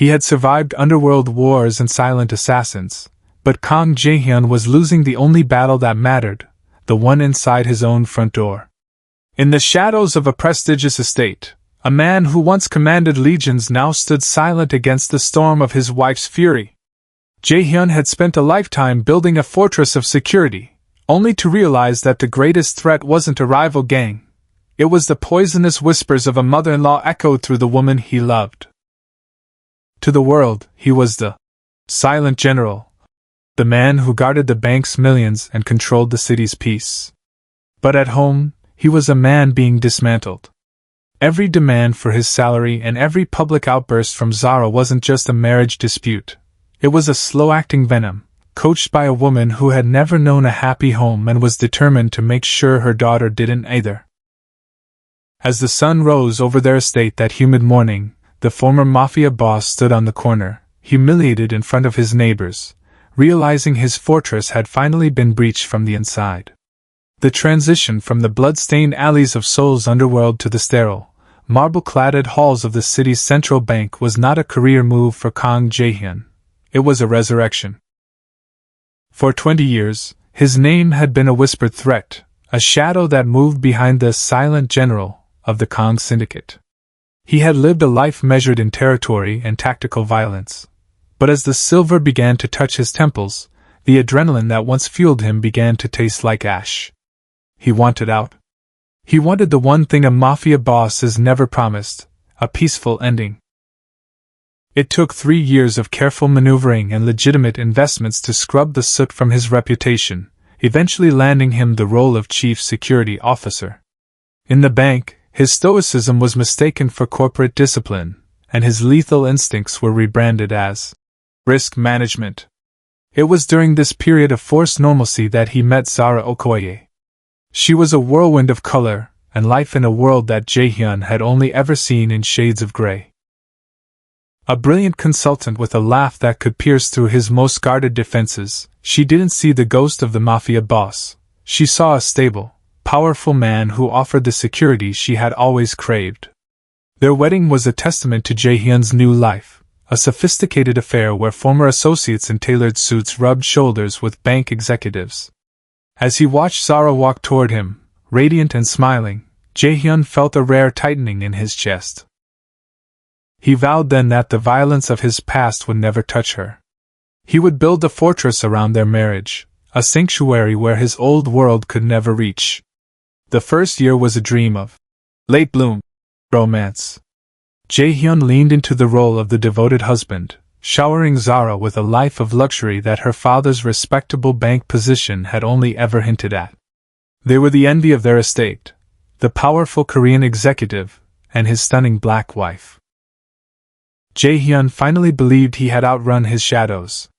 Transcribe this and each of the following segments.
He had survived underworld wars and silent assassins, but Kang Jae-hyun was losing the only battle that mattered, the one inside his own front door. In the shadows of a prestigious estate, a man who once commanded legions now stood silent against the storm of his wife's fury. Jae-hyun had spent a lifetime building a fortress of security, only to realize that the greatest threat wasn't a rival gang. It was the poisonous whispers of a mother-in-law echoed through the woman he loved. To the world, he was the silent general, the man who guarded the bank's millions and controlled the city's peace. But at home, he was a man being dismantled. Every demand for his salary and every public outburst from Zara wasn't just a marriage dispute. It was a slow-acting venom, coached by a woman who had never known a happy home and was determined to make sure her daughter didn't either. As the sun rose over their estate that humid morning, the former Mafia boss stood on the corner, humiliated in front of his neighbors, realizing his fortress had finally been breached from the inside. The transition from the blood-stained alleys of Seoul's underworld to the sterile, marble-cladded halls of the city's central bank was not a career move for Kang Jae-hyun. It was a resurrection. For 20 years, his name had been a whispered threat, a shadow that moved behind the silent general of the Kang Syndicate. He had lived a life measured in territory and tactical violence. But as the silver began to touch his temples, the adrenaline that once fueled him began to taste like ash. He wanted out. He wanted the one thing a mafia boss is never promised, a peaceful ending. It took 3 years of careful maneuvering and legitimate investments to scrub the soot from his reputation, eventually landing him the role of chief security officer. In the bank, his stoicism was mistaken for corporate discipline, and his lethal instincts were rebranded as risk management. It was during this period of forced normalcy that he met Zara Okoye. She was a whirlwind of color and life in a world that Jae-hyun had only ever seen in shades of gray. A brilliant consultant with a laugh that could pierce through his most guarded defenses, she didn't see the ghost of the mafia boss. She saw a stable, powerful man who offered the security she had always craved. Their wedding was a testament to Jae-hyun's new life, a sophisticated affair where former associates in tailored suits rubbed shoulders with bank executives. As he watched Zara walk toward him, radiant and smiling, Jae-hyun felt a rare tightening in his chest. He vowed then that the violence of his past would never touch her. He would build a fortress around their marriage, a sanctuary where his old world could never reach. The first year was a dream of late bloom romance. Jae-hyun leaned into the role of the devoted husband, showering Zara with a life of luxury that her father's respectable bank position had only ever hinted at. They were the envy of their estate, the powerful Korean executive, and his stunning black wife. Jae-hyun finally believed he had outrun his shadows.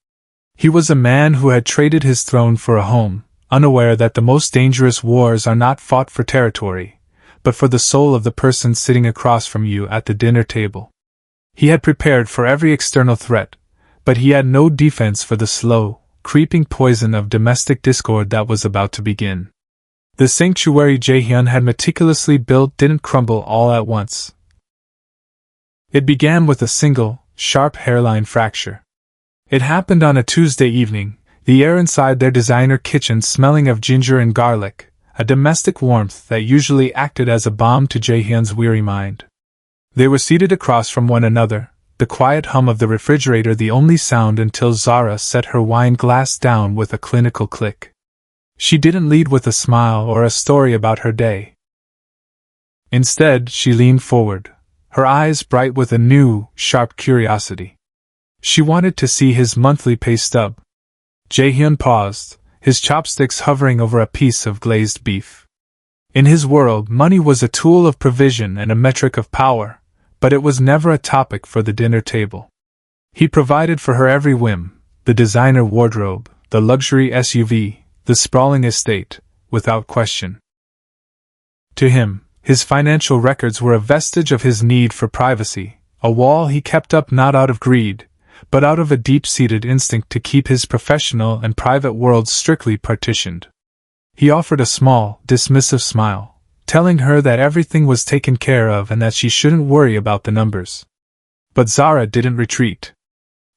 He was a man who had traded his throne for a home, unaware that the most dangerous wars are not fought for territory, but for the soul of the person sitting across from you at the dinner table. He had prepared for every external threat, but he had no defense for the slow, creeping poison of domestic discord that was about to begin. The sanctuary Jae-hyun had meticulously built didn't crumble all at once. It began with a single, sharp hairline fracture. It happened on a Tuesday evening, the air inside their designer kitchen smelling of ginger and garlic, a domestic warmth that usually acted as a balm to Jae-hyun's weary mind. They were seated across from one another, the quiet hum of the refrigerator the only sound until Zara set her wine glass down with a clinical click. She didn't lead with a smile or a story about her day. Instead, she leaned forward, her eyes bright with a new, sharp curiosity. She wanted to see his monthly pay stub. Jae-hyun paused, his chopsticks hovering over a piece of glazed beef. In his world, money was a tool of provision and a metric of power, but it was never a topic for the dinner table. He provided for her every whim, the designer wardrobe, the luxury SUV, the sprawling estate, without question. To him, his financial records were a vestige of his need for privacy, a wall he kept up not out of greed, but out of a deep-seated instinct to keep his professional and private worlds strictly partitioned. He offered a small, dismissive smile, telling her that everything was taken care of and that she shouldn't worry about the numbers. But Zara didn't retreat.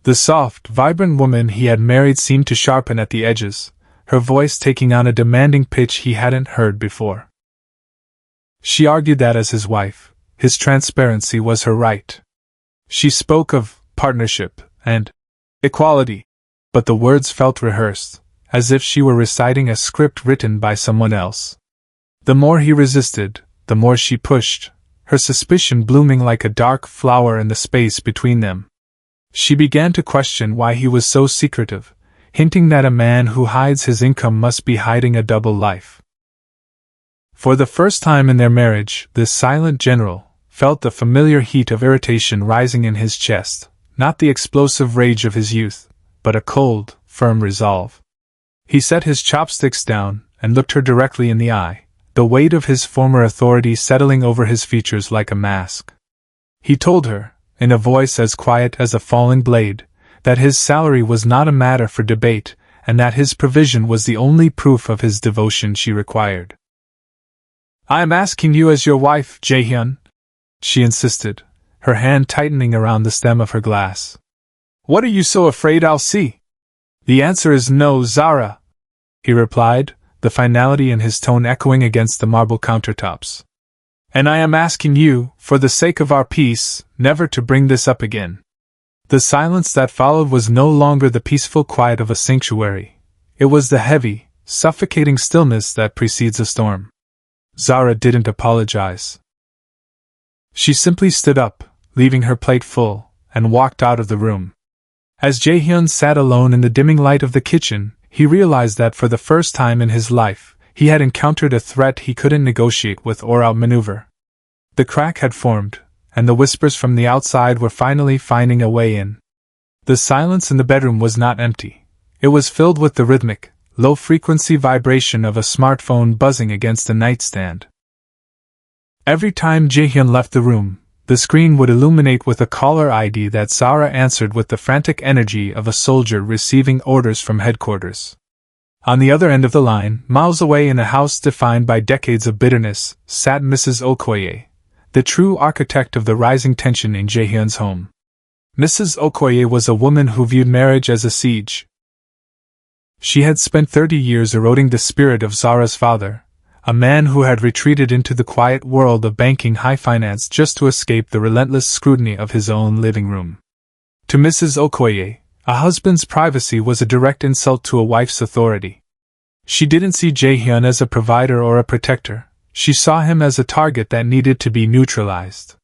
The soft, vibrant woman he had married seemed to sharpen at the edges, her voice taking on a demanding pitch he hadn't heard before. She argued that as his wife, his transparency was her right. She spoke of partnership and equality, but the words felt rehearsed, as if she were reciting a script written by someone else. The more he resisted, the more she pushed, her suspicion blooming like a dark flower in the space between them. She began to question why he was so secretive, hinting that a man who hides his income must be hiding a double life. For the first time in their marriage, this silent general felt the familiar heat of irritation rising in his chest, not the explosive rage of his youth, but a cold, firm resolve. He set his chopsticks down and looked her directly in the eye, the weight of his former authority settling over his features like a mask. He told her, in a voice as quiet as a falling blade, that his salary was not a matter for debate, and that his provision was the only proof of his devotion she required. "I am asking you as your wife, Jae-hyun," she insisted, her hand tightening around the stem of her glass. "What are you so afraid I'll see?" "The answer is no, Zara," he replied, the finality in his tone echoing against the marble countertops. "And I am asking you, for the sake of our peace, never to bring this up again." The silence that followed was no longer the peaceful quiet of a sanctuary. It was the heavy, suffocating stillness that precedes a storm. Zara didn't apologize. She simply stood up, leaving her plate full, and walked out of the room. As Jae-hyun sat alone in the dimming light of the kitchen, he realized that for the first time in his life, he had encountered a threat he couldn't negotiate with or outmaneuver. The crack had formed, and the whispers from the outside were finally finding a way in. The silence in the bedroom was not empty. It was filled with the rhythmic, low-frequency vibration of a smartphone buzzing against a nightstand. Every time Jae-hyun left the room, the screen would illuminate with a caller ID that Zara answered with the frantic energy of a soldier receiving orders from headquarters. On the other end of the line, miles away in a house defined by decades of bitterness, sat Mrs. Okoye, the true architect of the rising tension in Jae-hyun's home. Mrs. Okoye was a woman who viewed marriage as a siege. She had spent 30 years eroding the spirit of Zara's father, a man who had retreated into the quiet world of banking high finance just to escape the relentless scrutiny of his own living room. To Mrs. Okoye, a husband's privacy was a direct insult to a wife's authority. She didn't see Jae-hyun as a provider or a protector, she saw him as a target that needed to be neutralized.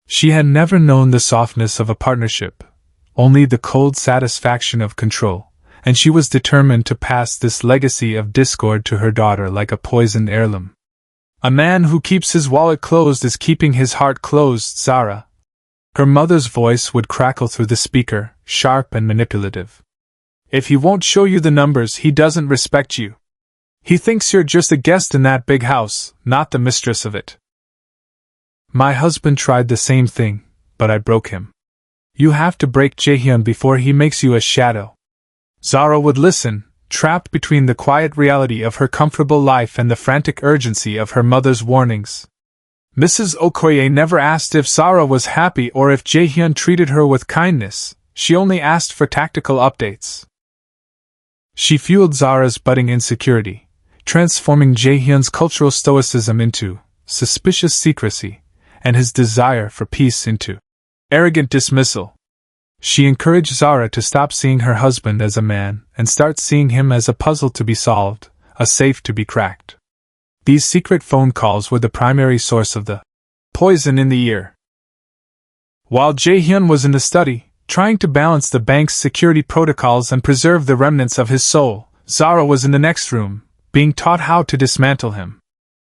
She had never known the softness of a partnership, only the cold satisfaction of control, and she was determined to pass this legacy of discord to her daughter like a poisoned heirloom. "A man who keeps his wallet closed is keeping his heart closed, Zara." Her mother's voice would crackle through the speaker, sharp and manipulative. "If he won't show you the numbers, he doesn't respect you. He thinks you're just a guest in that big house, not the mistress of it." "My husband tried the same thing, but I broke him. You have to break Jae-hyun before he makes you a shadow." Zara would listen, trapped between the quiet reality of her comfortable life and the frantic urgency of her mother's warnings. Mrs. Okoye never asked if Zara was happy or if Jae-hyun treated her with kindness, she only asked for tactical updates. She fueled Zara's budding insecurity, transforming Jae-hyun's cultural stoicism into suspicious secrecy, and his desire for peace into arrogant dismissal. She encouraged Zara to stop seeing her husband as a man and start seeing him as a puzzle to be solved, a safe to be cracked. These secret phone calls were the primary source of the poison in the ear. While Jae-hyun was in the study, trying to balance the bank's security protocols and preserve the remnants of his soul, Zara was in the next room, being taught how to dismantle him.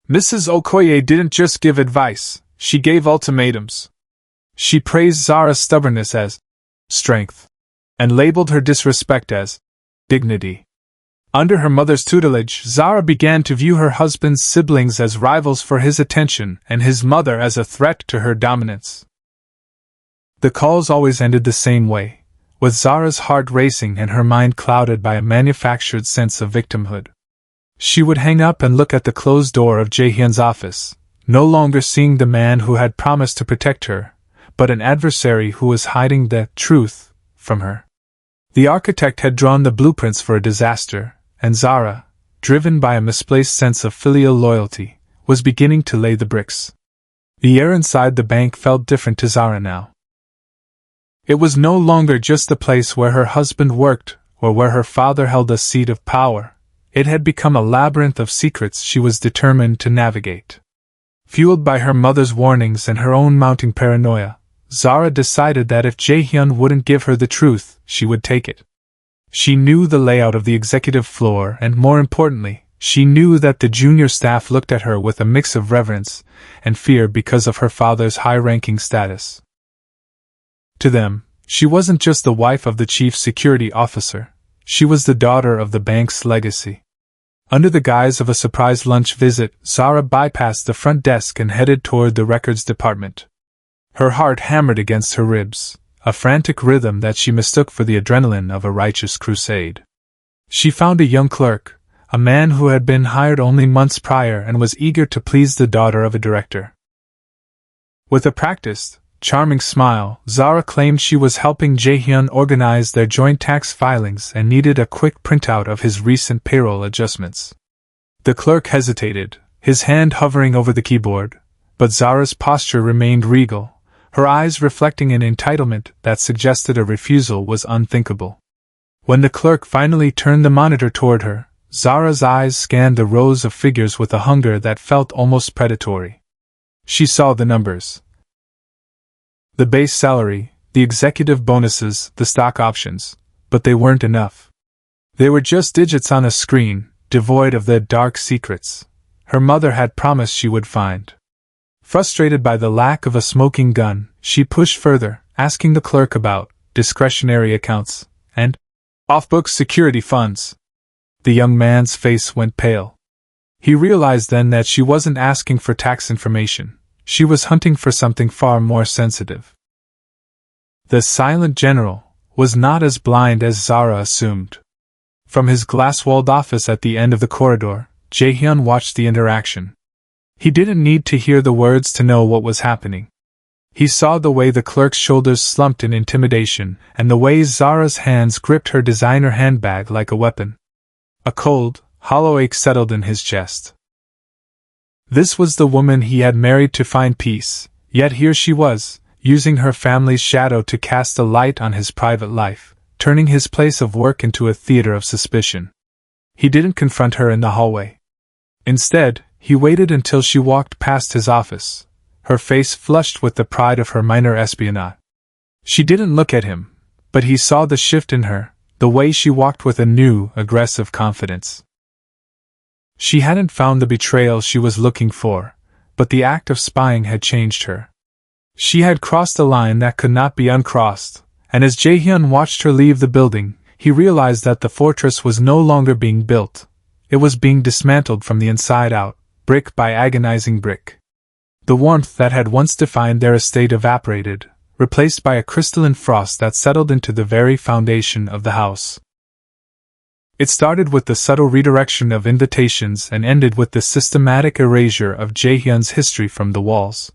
Mrs. Okoye didn't just give advice, she gave ultimatums. She praised Zara's stubbornness as strength, and labeled her disrespect as dignity. Under her mother's tutelage, Zara began to view her husband's siblings as rivals for his attention and his mother as a threat to her dominance. The calls always ended the same way, with Zara's heart racing and her mind clouded by a manufactured sense of victimhood. She would hang up and look at the closed door of Jae-hyun's office, no longer seeing the man who had promised to protect her, but an adversary who was hiding the truth from her. The architect had drawn the blueprints for a disaster, and Zara, driven by a misplaced sense of filial loyalty, was beginning to lay the bricks. The air inside the bank felt different to Zara now. It was no longer just the place where her husband worked, or where her father held a seat of power. It had become a labyrinth of secrets she was determined to navigate. Fueled by her mother's warnings and her own mounting paranoia, Zara decided that if Jaehyun wouldn't give her the truth, she would take it. She knew the layout of the executive floor, and more importantly, she knew that the junior staff looked at her with a mix of reverence and fear because of her father's high-ranking status. To them, she wasn't just the wife of the chief security officer, she was the daughter of the bank's legacy. Under the guise of a surprise lunch visit, Zara bypassed the front desk and headed toward the records department. Her heart hammered against her ribs, a frantic rhythm that she mistook for the adrenaline of a righteous crusade. She found a young clerk, a man who had been hired only months prior and was eager to please the daughter of a director. With a practiced, charming smile, Zara claimed she was helping Jaehyun organize their joint tax filings and needed a quick printout of his recent payroll adjustments. The clerk hesitated, his hand hovering over the keyboard, but Zara's posture remained regal, her eyes reflecting an entitlement that suggested a refusal was unthinkable. When the clerk finally turned the monitor toward her, Zara's eyes scanned the rows of figures with a hunger that felt almost predatory. She saw the numbers. The base salary, the executive bonuses, the stock options, but they weren't enough. They were just digits on a screen, devoid of the dark secrets her mother had promised she would find. Frustrated by the lack of a smoking gun, she pushed further, asking the clerk about discretionary accounts and off-book security funds. The young man's face went pale. He realized then that she wasn't asking for tax information. She was hunting for something far more sensitive. The silent general was not as blind as Zara assumed. From his glass-walled office at the end of the corridor, Jaehyun watched the interaction. He didn't need to hear the words to know what was happening. He saw the way the clerk's shoulders slumped in intimidation, and the way Zara's hands gripped her designer handbag like a weapon. A cold, hollow ache settled in his chest. This was the woman he had married to find peace, yet here she was, using her family's shadow to cast a light on his private life, turning his place of work into a theater of suspicion. He didn't confront her in the hallway. Instead, he waited until she walked past his office, her face flushed with the pride of her minor espionage. She didn't look at him, but he saw the shift in her, the way she walked with a new, aggressive confidence. She hadn't found the betrayal she was looking for, but the act of spying had changed her. She had crossed a line that could not be uncrossed, and as Jaehyun watched her leave the building, he realized that the fortress was no longer being built. It was being dismantled from the inside out, brick by agonizing brick. The warmth that had once defined their estate evaporated, replaced by a crystalline frost that settled into the very foundation of the house. It started with the subtle redirection of invitations and ended with the systematic erasure of Jaehyun's history from the walls.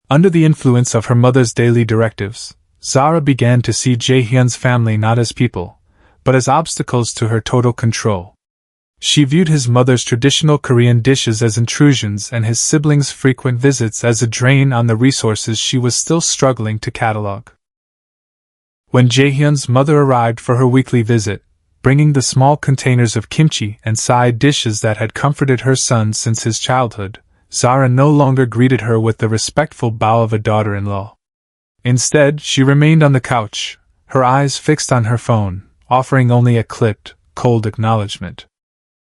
Under the influence of her mother's daily directives, Zara began to see Jaehyun's family not as people, but as obstacles to her total control. She viewed his mother's traditional Korean dishes as intrusions and his siblings' frequent visits as a drain on the resources she was still struggling to catalog. When Jaehyun's mother arrived for her weekly visit, bringing the small containers of kimchi and side dishes that had comforted her son since his childhood, Zara no longer greeted her with the respectful bow of a daughter-in-law. Instead, she remained on the couch, her eyes fixed on her phone, offering only a clipped, cold acknowledgement.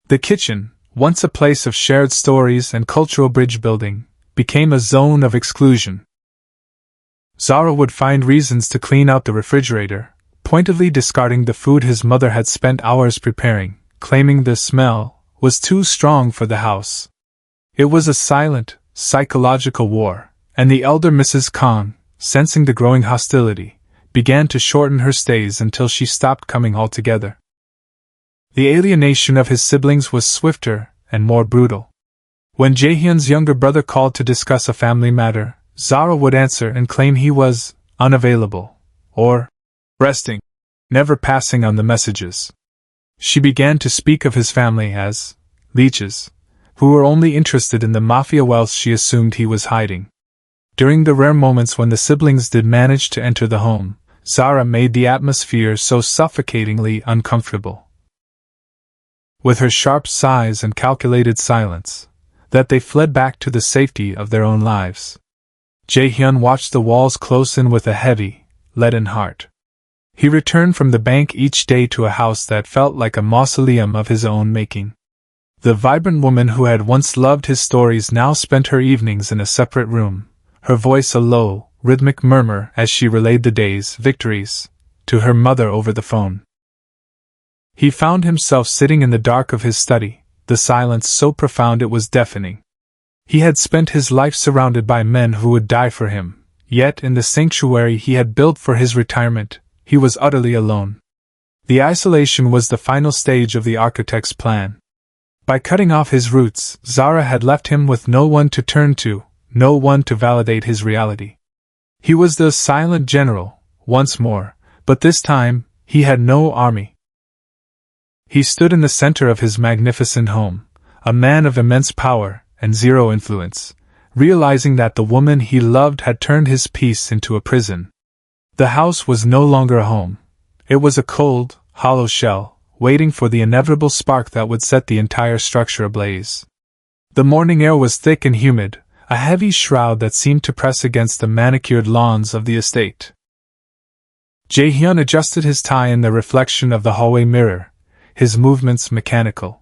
The kitchen, once a place of shared stories and cultural bridge building, became a zone of exclusion. Zara would find reasons to clean out the refrigerator, pointedly discarding the food his mother had spent hours preparing, claiming the smell was too strong for the house. It was a silent, psychological war, and the elder Mrs. Kong, sensing the growing hostility, began to shorten her stays until she stopped coming altogether. The alienation of his siblings was swifter and more brutal. When Jaehyun's younger brother called to discuss a family matter, Zara would answer and claim he was unavailable, or resting, never passing on the messages. She began to speak of his family as leeches, who were only interested in the Mafia wealth she assumed he was hiding. During the rare moments when the siblings did manage to enter the home, Zara made the atmosphere so suffocatingly uncomfortable, with her sharp sighs and calculated silence, that they fled back to the safety of their own lives. Jae-hyun watched the walls close in with a heavy, leaden heart. He returned from the bank each day to a house that felt like a mausoleum of his own making. The vibrant woman who had once loved his stories now spent her evenings in a separate room, her voice a low, rhythmic murmur as she relayed the day's victories to her mother over the phone. He found himself sitting in the dark of his study, the silence so profound it was deafening. He had spent his life surrounded by men who would die for him, yet in the sanctuary he had built for his retirement, he was utterly alone. The isolation was the final stage of the architect's plan. By cutting off his roots, Zara had left him with no one to turn to, no one to validate his reality. He was the silent general, once more, but this time, he had no army. He stood in the center of his magnificent home, a man of immense power and zero influence, realizing that the woman he loved had turned his peace into a prison. The house was no longer a home. It was a cold, hollow shell, waiting for the inevitable spark that would set the entire structure ablaze. The morning air was thick and humid, a heavy shroud that seemed to press against the manicured lawns of the estate. Jae-hyun adjusted his tie in the reflection of the hallway mirror, his movements mechanical.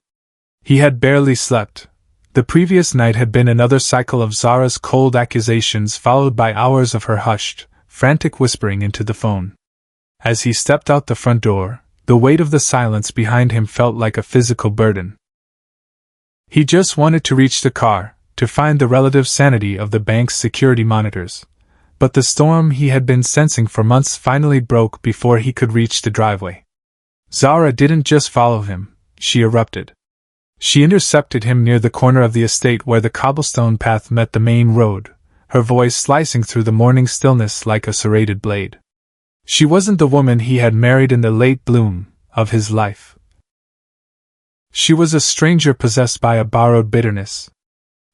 He had barely slept. The previous night had been another cycle of Zara's cold accusations followed by hours of her hushed, frantic whispering into the phone. As he stepped out the front door, the weight of the silence behind him felt like a physical burden. He just wanted to reach the car, to find the relative sanity of the bank's security monitors, but the storm he had been sensing for months finally broke before he could reach the driveway. Zara didn't just follow him, she erupted. She intercepted him near the corner of the estate where the cobblestone path met the main road, her voice slicing through the morning stillness like a serrated blade. She wasn't the woman he had married in the late bloom of his life. She was a stranger possessed by a borrowed bitterness.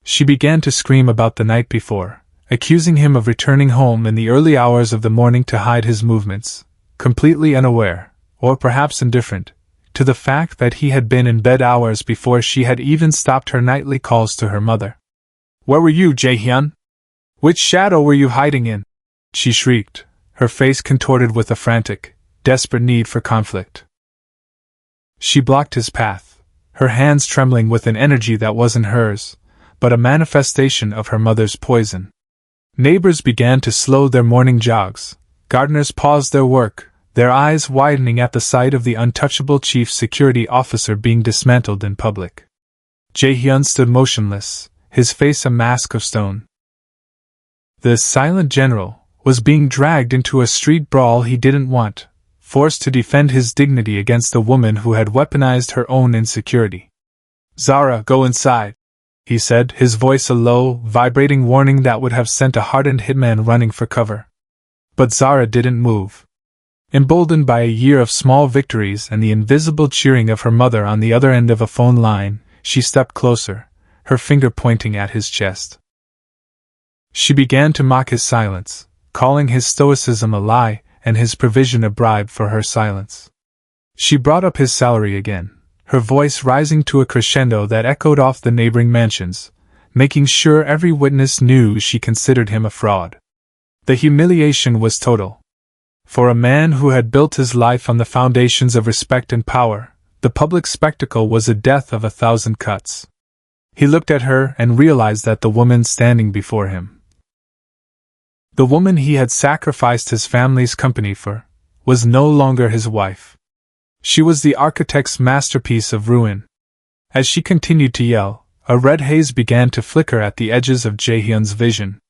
She began to scream about the night before, accusing him of returning home in the early hours of the morning to hide his movements, completely unaware, or perhaps indifferent, to the fact that he had been in bed hours before she had even stopped her nightly calls to her mother. "Where were you, Jae-hyun? Which shadow were you hiding in?" she shrieked, her face contorted with a frantic, desperate need for conflict. She blocked his path, her hands trembling with an energy that wasn't hers, but a manifestation of her mother's poison. Neighbors began to slow their morning jogs, gardeners paused their work, their eyes widening at the sight of the untouchable chief security officer being dismantled in public. Jae-hyun stood motionless, his face a mask of stone. The silent general was being dragged into a street brawl he didn't want, forced to defend his dignity against a woman who had weaponized her own insecurity. "Zara, go inside," he said, his voice a low, vibrating warning that would have sent a hardened hitman running for cover. But Zara didn't move. Emboldened by a year of small victories and the invisible cheering of her mother on the other end of a phone line, she stepped closer, her finger pointing at his chest. She began to mock his silence, calling his stoicism a lie and his provision a bribe for her silence. She brought up his salary again, her voice rising to a crescendo that echoed off the neighboring mansions, making sure every witness knew she considered him a fraud. The humiliation was total. For a man who had built his life on the foundations of respect and power, the public spectacle was a death of 1,000 cuts. He looked at her and realized that the woman standing before him, the woman he had sacrificed his family's company for, was no longer his wife. She was the architect's masterpiece of ruin. As she continued to yell, a red haze began to flicker at the edges of Jae-hyun's vision.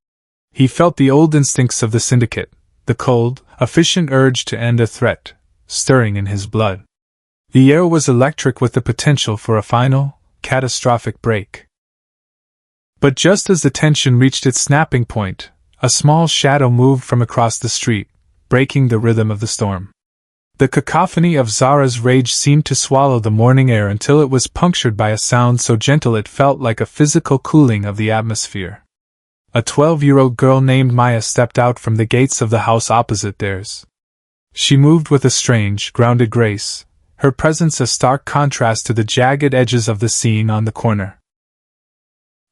He felt the old instincts of the syndicate, the cold, efficient urge to end a threat, stirring in his blood. The air was electric with the potential for a final, catastrophic break. But just as the tension reached its snapping point, a small shadow moved from across the street, breaking the rhythm of the storm. The cacophony of Zara's rage seemed to swallow the morning air until it was punctured by a sound so gentle it felt like a physical cooling of the atmosphere. A 12-year-old girl named Maya stepped out from the gates of the house opposite theirs. She moved with a strange, grounded grace, her presence a stark contrast to the jagged edges of the scene on the corner.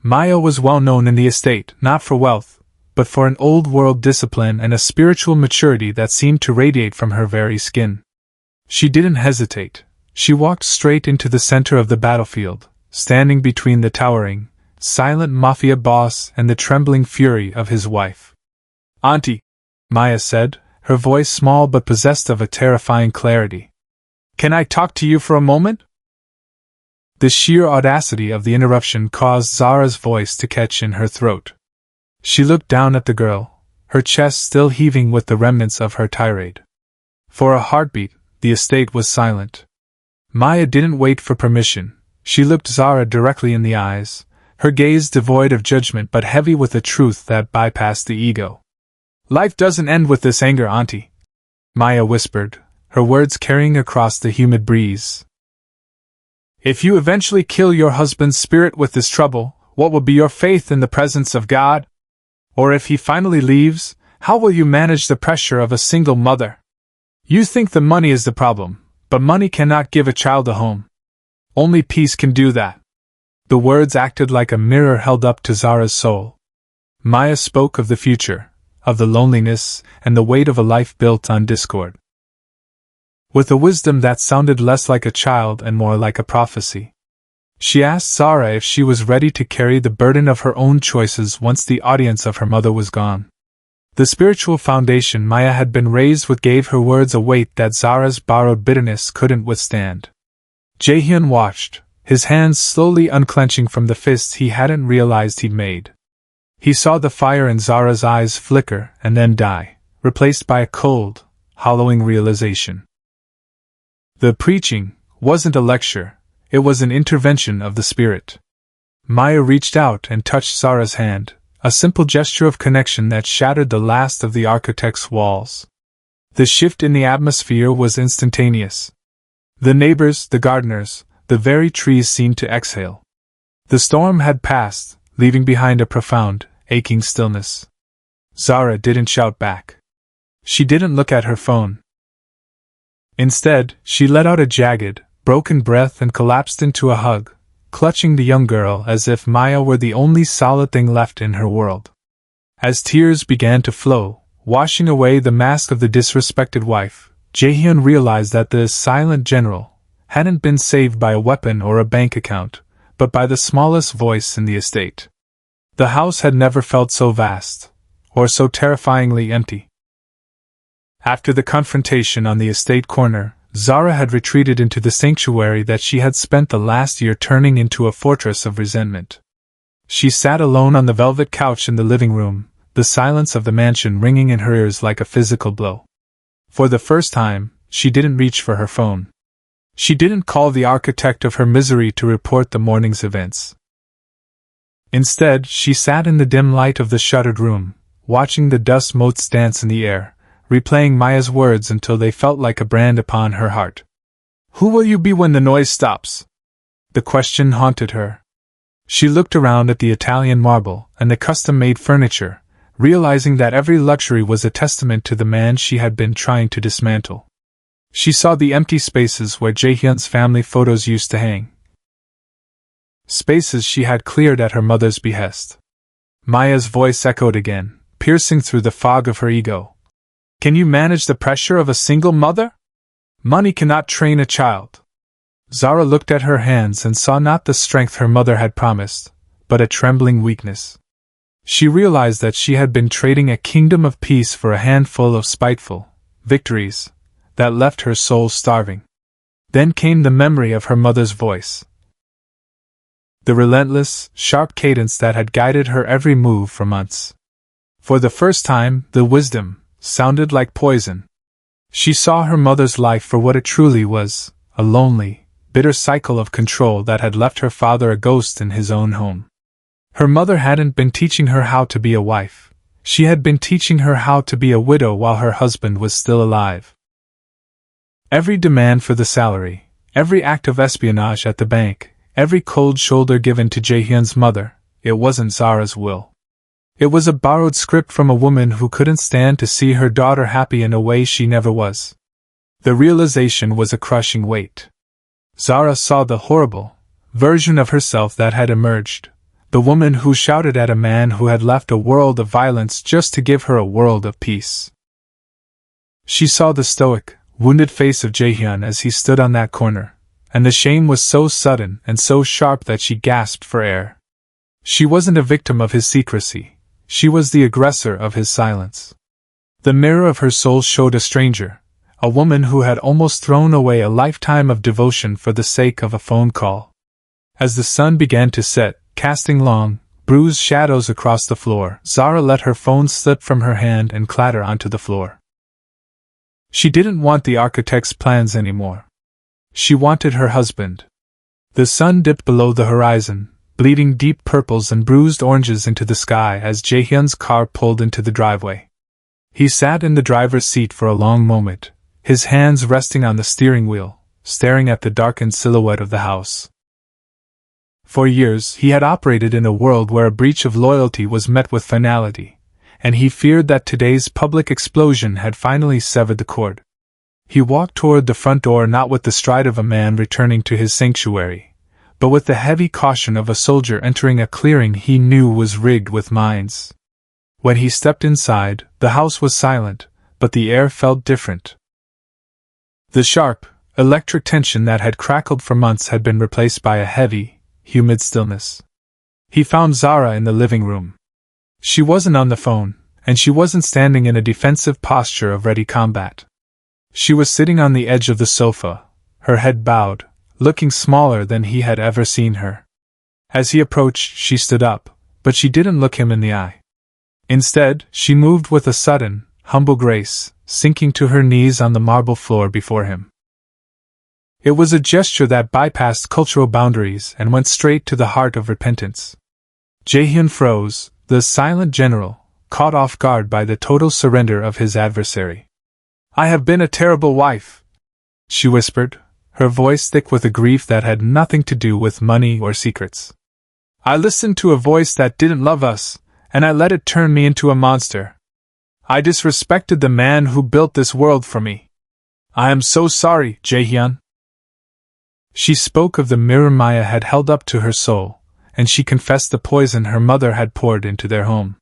Maya was well known in the estate, not for wealth, but for an old-world discipline and a spiritual maturity that seemed to radiate from her very skin. She didn't hesitate. She walked straight into the center of the battlefield, standing between the towering, silent Mafia boss and the trembling fury of his wife. "Auntie," Maya said, her voice small but possessed of a terrifying clarity. "Can I talk to you for a moment?" The sheer audacity of the interruption caused Zara's voice to catch in her throat. She looked down at the girl, her chest still heaving with the remnants of her tirade. For a heartbeat, the estate was silent. Maya didn't wait for permission. She looked Zara directly in the eyes, her gaze devoid of judgment but heavy with a truth that bypassed the ego. "Life doesn't end with this anger, Auntie," Maya whispered, her words carrying across the humid breeze. "If you eventually kill your husband's spirit with this trouble, what will be your faith in the presence of God? Or if he finally leaves, how will you manage the pressure of a single mother? You think the money is the problem, but money cannot give a child a home. Only peace can do that." The words acted like a mirror held up to Zara's soul. Maya spoke of the future, of the loneliness and the weight of a life built on discord, with a wisdom that sounded less like a child and more like a prophecy. She asked Zara if she was ready to carry the burden of her own choices once the audience of her mother was gone. The spiritual foundation Maya had been raised with gave her words a weight that Zara's borrowed bitterness couldn't withstand. Jaehyun watched, his hands slowly unclenching from the fists he hadn't realized he'd made. He saw the fire in Zara's eyes flicker and then die, replaced by a cold, hollowing realization. The preaching wasn't a lecture, it was an intervention of the spirit. Maya reached out and touched Zara's hand, a simple gesture of connection that shattered the last of the architect's walls. The shift in the atmosphere was instantaneous. The neighbors, the gardeners, the very trees seemed to exhale. The storm had passed, leaving behind a profound, aching stillness. Zara didn't shout back. She didn't look at her phone. Instead, she let out a jagged, broken breath and collapsed into a hug, clutching the young girl as if Maya were the only solid thing left in her world. As tears began to flow, washing away the mask of the disrespected wife, Jaehyun realized that the silent general hadn't been saved by a weapon or a bank account, but by the smallest voice in the estate. The house had never felt so vast, or so terrifyingly empty. After the confrontation on the estate corner, Zara had retreated into the sanctuary that she had spent the last year turning into a fortress of resentment. She sat alone on the velvet couch in the living room, the silence of the mansion ringing in her ears like a physical blow. For the first time, she didn't reach for her phone. She didn't call the architect of her misery to report the morning's events. Instead, she sat in the dim light of the shuttered room, watching the dust motes dance in the air, replaying Maya's words until they felt like a brand upon her heart. "Who will you be when the noise stops?" The question haunted her. She looked around at the Italian marble and the custom-made furniture, realizing that every luxury was a testament to the man she had been trying to dismantle. She saw the empty spaces where Jaehyun's family photos used to hang. Spaces she had cleared at her mother's behest. Maya's voice echoed again, piercing through the fog of her ego. "Can you manage the pressure of a single mother? Money cannot train a child." Zara looked at her hands and saw not the strength her mother had promised, but a trembling weakness. She realized that she had been trading a kingdom of peace for a handful of spiteful victories that left her soul starving. Then came the memory of her mother's voice. The relentless, sharp cadence that had guided her every move for months. For the first time, the wisdom sounded like poison. She saw her mother's life for what it truly was, a lonely, bitter cycle of control that had left her father a ghost in his own home. Her mother hadn't been teaching her how to be a wife. She had been teaching her how to be a widow while her husband was still alive. Every demand for the salary, every act of espionage at the bank, every cold shoulder given to Jaehyun's mother, it wasn't Zara's will. It was a borrowed script from a woman who couldn't stand to see her daughter happy in a way she never was. The realization was a crushing weight. Zara saw the horrible version of herself that had emerged, the woman who shouted at a man who had left a world of violence just to give her a world of peace. She saw the stoic, wounded face of Jaehyun as he stood on that corner, and the shame was so sudden and so sharp that she gasped for air. She wasn't a victim of his secrecy. She was the aggressor of his silence. The mirror of her soul showed a stranger, a woman who had almost thrown away a lifetime of devotion for the sake of a phone call. As the sun began to set, casting long, bruised shadows across the floor, Zara let her phone slip from her hand and clatter onto the floor. She didn't want the architect's plans anymore. She wanted her husband. The sun dipped below the horizon, bleeding deep purples and bruised oranges into the sky as Jaehyun's car pulled into the driveway. He sat in the driver's seat for a long moment, his hands resting on the steering wheel, staring at the darkened silhouette of the house. For years he had operated in a world where a breach of loyalty was met with finality, and he feared that today's public explosion had finally severed the cord. He walked toward the front door not with the stride of a man returning to his sanctuary, but with the heavy caution of a soldier entering a clearing he knew was rigged with mines. When he stepped inside, the house was silent, but the air felt different. The sharp, electric tension that had crackled for months had been replaced by a heavy, humid stillness. He found Zara in the living room. She wasn't on the phone, and she wasn't standing in a defensive posture of ready combat. She was sitting on the edge of the sofa, her head bowed, looking smaller than he had ever seen her. As he approached, she stood up, but she didn't look him in the eye. Instead, she moved with a sudden, humble grace, sinking to her knees on the marble floor before him. It was a gesture that bypassed cultural boundaries and went straight to the heart of repentance. Jaehyun froze, the silent general, caught off guard by the total surrender of his adversary. "I have been a terrible wife," she whispered, her voice thick with a grief that had nothing to do with money or secrets. "I listened to a voice that didn't love us, and I let it turn me into a monster. I disrespected the man who built this world for me. I am so sorry, Jaehyun." She spoke of the mirror Maya had held up to her soul, and she confessed the poison her mother had poured into their home.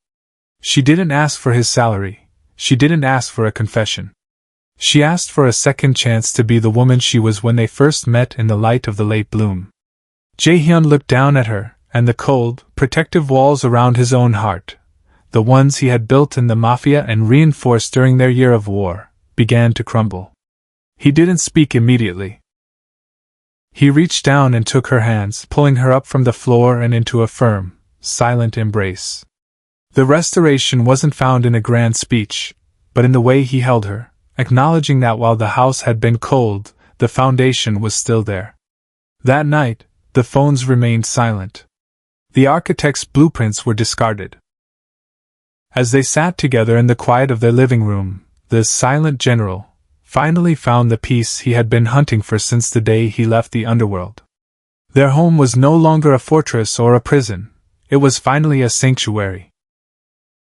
She didn't ask for his salary. She didn't ask for a confession. She asked for a second chance to be the woman she was when they first met in the light of the late bloom. Jaehyun looked down at her, and the cold, protective walls around his own heart, the ones he had built in the Mafia and reinforced during their year of war, began to crumble. He didn't speak immediately. He reached down and took her hands, pulling her up from the floor and into a firm, silent embrace. The restoration wasn't found in a grand speech, but in the way he held her, acknowledging that while the house had been cold, the foundation was still there. That night, the phones remained silent. The architect's blueprints were discarded. As they sat together in the quiet of their living room, the silent general finally found the peace he had been hunting for since the day he left the underworld. Their home was no longer a fortress or a prison, it was finally a sanctuary.